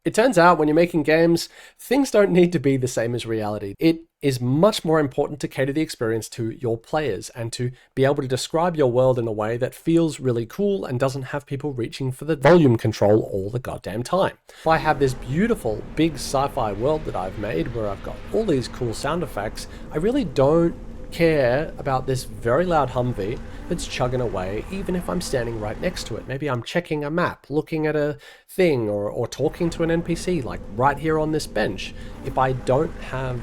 It turns out when you're making games, things don't need to be the same as reality. It is much more important to cater the experience to your players and to be able to describe your world in a way that feels really cool and doesn't have people reaching for the volume control all the goddamn time. If I have this beautiful big sci-fi world that I've made where I've got all these cool sound effects, I really don't care about this very loud Humvee that's chugging away, even if I'm standing right next to it. Maybe I'm checking a map, looking at a thing, or talking to an NPC, like right here on this bench. If I don't have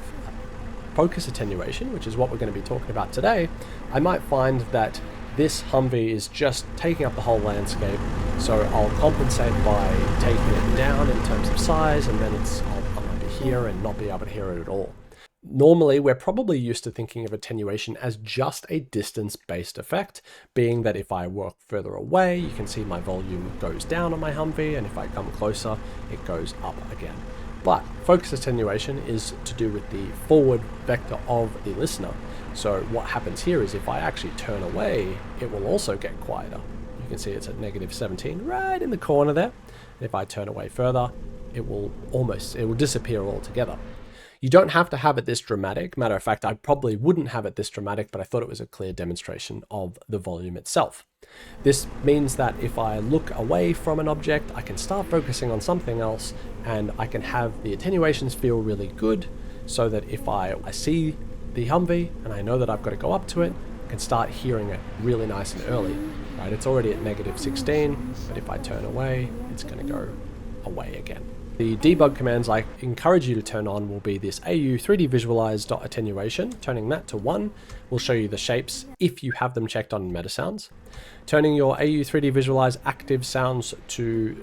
focus attenuation, which is what we're going to be talking about today, I might find that this Humvee is just taking up the whole landscape, so I'll compensate by taking it down in terms of size, and then I might be here and not be able to hear it at all. Normally, we're probably used to thinking of attenuation as just a distance-based effect, being that if I walk further away, you can see my volume goes down on my Humvee, and if I come closer, it goes up again. But focus attenuation is to do with the forward vector of the listener. So what happens here is if I actually turn away, it will also get quieter. You can see it's at -17 right in the corner there. And if I turn away further, it will disappear altogether. You don't have to have it this dramatic. Matter of fact, I probably wouldn't have it this dramatic, but I thought it was a clear demonstration of the volume itself. This means that if I look away from an object, I can start focusing on something else, and I can have the attenuations feel really good, so that if I see the Humvee and I know that I've got to go up to it, I can start hearing it really nice and early. Right? It's already at -16, but if I turn away, it's going to go away again. The debug commands I encourage you to turn on will be this AU 3D visualize.attenuation. Turning that to 1 will show you the shapes if you have them checked on Metasounds. Turning your AU 3D visualize active sounds to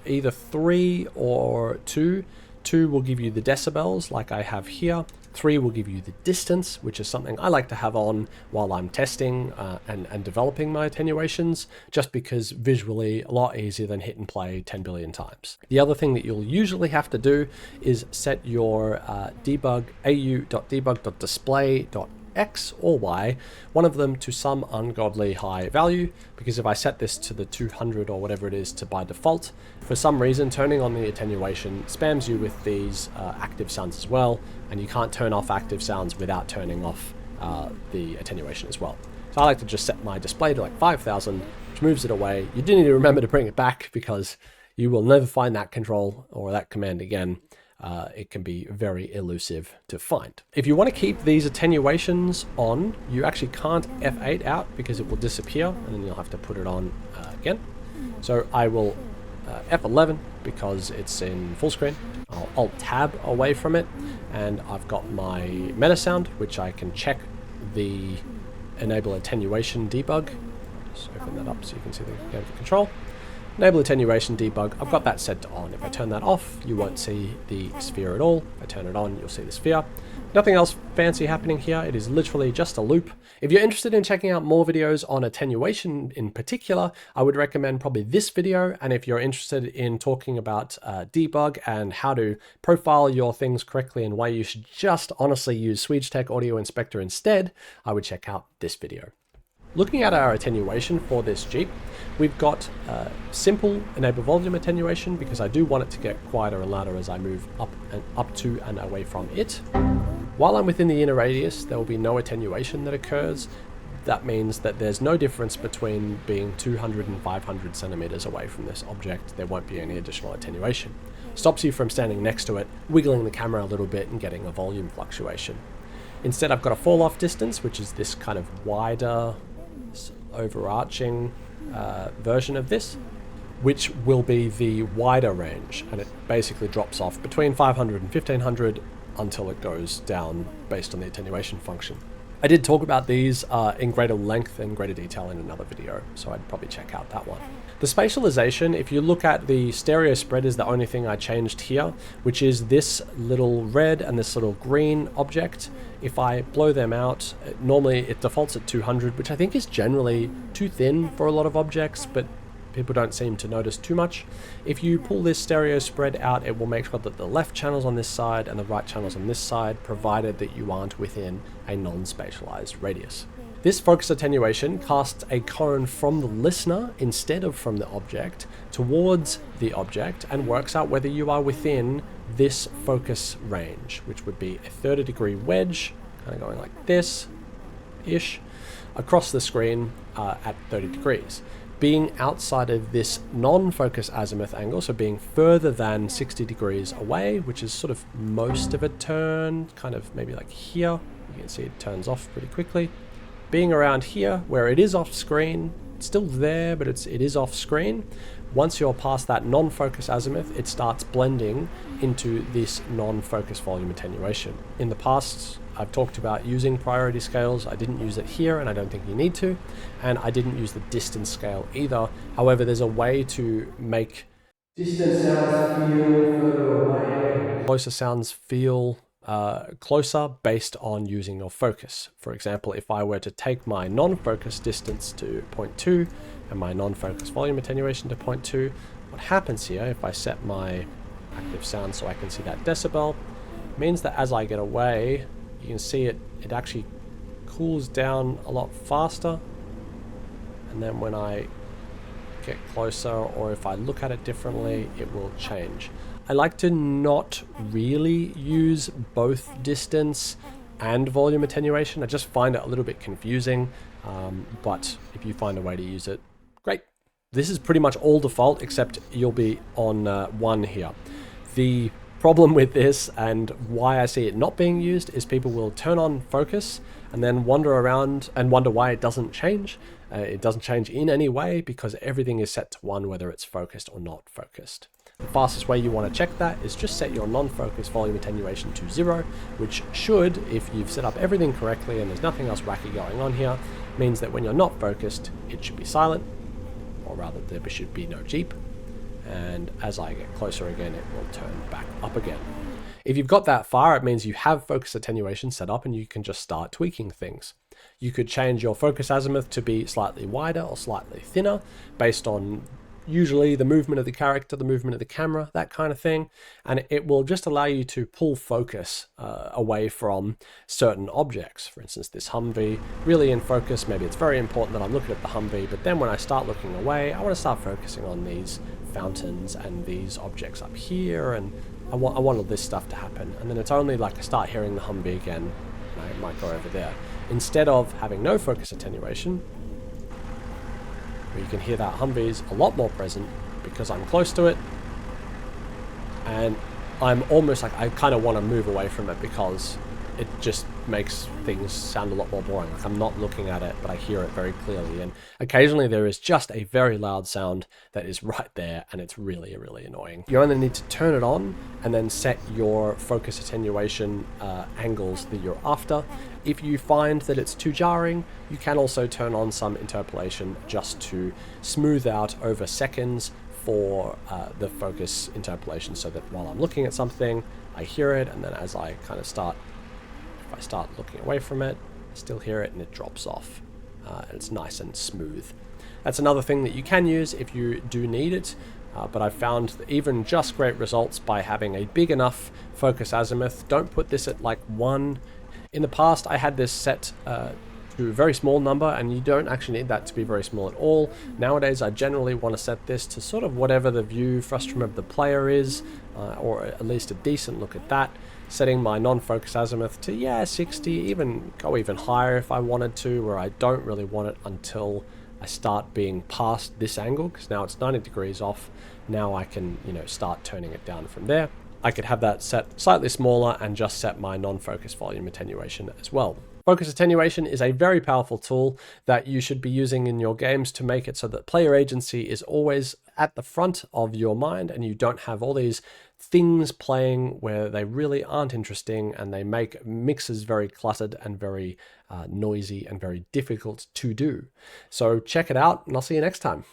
either 3 or 2. 2 will give you the decibels like I have here. 3 will give you the distance, which is something I like to have on while I'm testing and developing my attenuations, just because visually a lot easier than hit and play 10 billion times. The other thing that you'll usually have to do is set your debug au.debug.display.x or y, one of them to some ungodly high value, because if I set this to the 200 or whatever it is to by default, for some reason turning on the attenuation spams you with these active sounds as well, and you can't turn off active sounds without turning off the attenuation as well. So I like to just set my display to like 5,000, which moves it away. You do need to remember to bring it back because you will never find that control or that command again. It can be very elusive to find. If you want to keep these attenuations on, you actually can't F8 out because it will disappear, and then you'll have to put it on again. So I will F11 because it's in full screen. I'll Alt-Tab away from it, and I've got my Metasound, which I can check the Enable Attenuation debug. Just open that up so you can see the game of control. Enable Attenuation debug, I've got that set to on. If I turn that off, you won't see the sphere at all. If I turn it on, you'll see the sphere. Nothing else fancy happening here. It is literally just a loop. If you're interested in checking out more videos on attenuation in particular, I would recommend probably this video. And if you're interested in talking about debug and how to profile your things correctly and why you should just honestly use SwedeTech Audio Inspector instead, I would check out this video. Looking at our attenuation for this Jeep, we've got simple enable volume attenuation because I do want it to get quieter and louder as I move up to and away from it. While I'm within the inner radius, there will be no attenuation that occurs. That means that there's no difference between being 200 and 500 centimeters away from this object. There won't be any additional attenuation. Stops you from standing next to it, wiggling the camera a little bit and getting a volume fluctuation. Instead, I've got a fall off distance, which is this kind of wider, overarching version of this, which will be the wider range, and it basically drops off between 500 and 1500 until it goes down based on the attenuation function. I did talk about these in greater length and greater detail in another video, so I'd probably check out that one. The spatialization, if you look at the stereo spread, is the only thing I changed here, which is this little red and this little green object. If I blow them out, normally it defaults at 200, which I think is generally too thin for a lot of objects, but people don't seem to notice too much. If you pull this stereo spread out, it will make sure that the left channel's on this side and the right channel's on this side, provided that you aren't within a non-spatialized radius. This focus attenuation casts a cone from the listener instead of from the object towards the object and works out whether you are within this focus range, which would be a 30-degree wedge, kind of going like this-ish, across the screen at 30 degrees. Being outside of this non-focus azimuth angle, so being further than 60 degrees away, which is sort of most of a turn, kind of maybe like here, you can see it turns off pretty quickly. Being around here, where it is off screen, it's still there, but it is off screen. Once you're past that non-focus azimuth, it starts blending into this non-focus volume attenuation. In the past, I've talked about using priority scales. I didn't use it here, and I don't think you need to. And I didn't use the distance scale either. However, there's a way to make distant sounds feel further away and closer sounds feel closer based on using your focus. For example, if I were to take my non-focus distance to 0.2 and my non-focus volume attenuation to 0.2, what happens here, if I set my active sound so I can see that decibel, means that as I get away, you can see it actually cools down a lot faster. And then when I get closer, or if I look at it differently, it will change. I like to not really use both distance and volume attenuation. I just find it a little bit confusing, but if you find a way to use it, great. This is pretty much all default, except you'll be on 1 here. The problem with this, and why I see it not being used, is people will turn on focus and then wander around and wonder why it doesn't change. It doesn't change in any way because everything is set to 1, whether it's focused or not focused. The fastest way you want to check that is just set your non-focus volume attenuation to 0, which should, if you've set up everything correctly and there's nothing else wacky going on here, means that when you're not focused, it should be silent, or rather there should be no Jeep. And as I get closer again, it will turn back up again. If you've got that far, it means you have focus attenuation set up and you can just start tweaking things. You could change your focus azimuth to be slightly wider or slightly thinner based on usually the movement of the character, the movement of the camera, that kind of thing. And it will just allow you to pull focus away from certain objects. For instance, this Humvee, really in focus, maybe it's very important that I'm looking at the Humvee, but then when I start looking away, I want to start focusing on these fountains and these objects up here, and I want all this stuff to happen. And then it's only like I start hearing the Humvee again, and I might go over there. Instead of having no focus attenuation, where you can hear that Humvee's a lot more present because I'm close to it, and I'm almost like I kind of want to move away from it because it just makes things sound a lot more boring. Like I'm not looking at it, but I hear it very clearly. And occasionally there is just a very loud sound that is right there, and it's really, really annoying. You only need to turn it on and then set your focus attenuation angles that you're after. If you find that it's too jarring, you can also turn on some interpolation just to smooth out over seconds for the focus interpolation, so that while I'm looking at something, I hear it, and then as I kind of start, if I start looking away from it, I still hear it and it drops off. And it's nice and smooth. That's another thing that you can use if you do need it, but I've found even just great results by having a big enough focus azimuth. Don't put this at like 1. In the past, I had this set to a very small number, and you don't actually need that to be very small at all. Nowadays, I generally want to set this to sort of whatever the view frustrum of the player is, or at least a decent look at that. Setting my non-focus azimuth to, 60, even go even higher if I wanted to, where I don't really want it until I start being past this angle, because now it's 90 degrees off. Now I can, start turning it down from there. I could have that set slightly smaller and just set my non-focus volume attenuation as well. Focus attenuation is a very powerful tool that you should be using in your games to make it so that player agency is always at the front of your mind, and you don't have all these things playing where they really aren't interesting, and they make mixes very cluttered and very noisy and very difficult to do. So check it out, and I'll see you next time.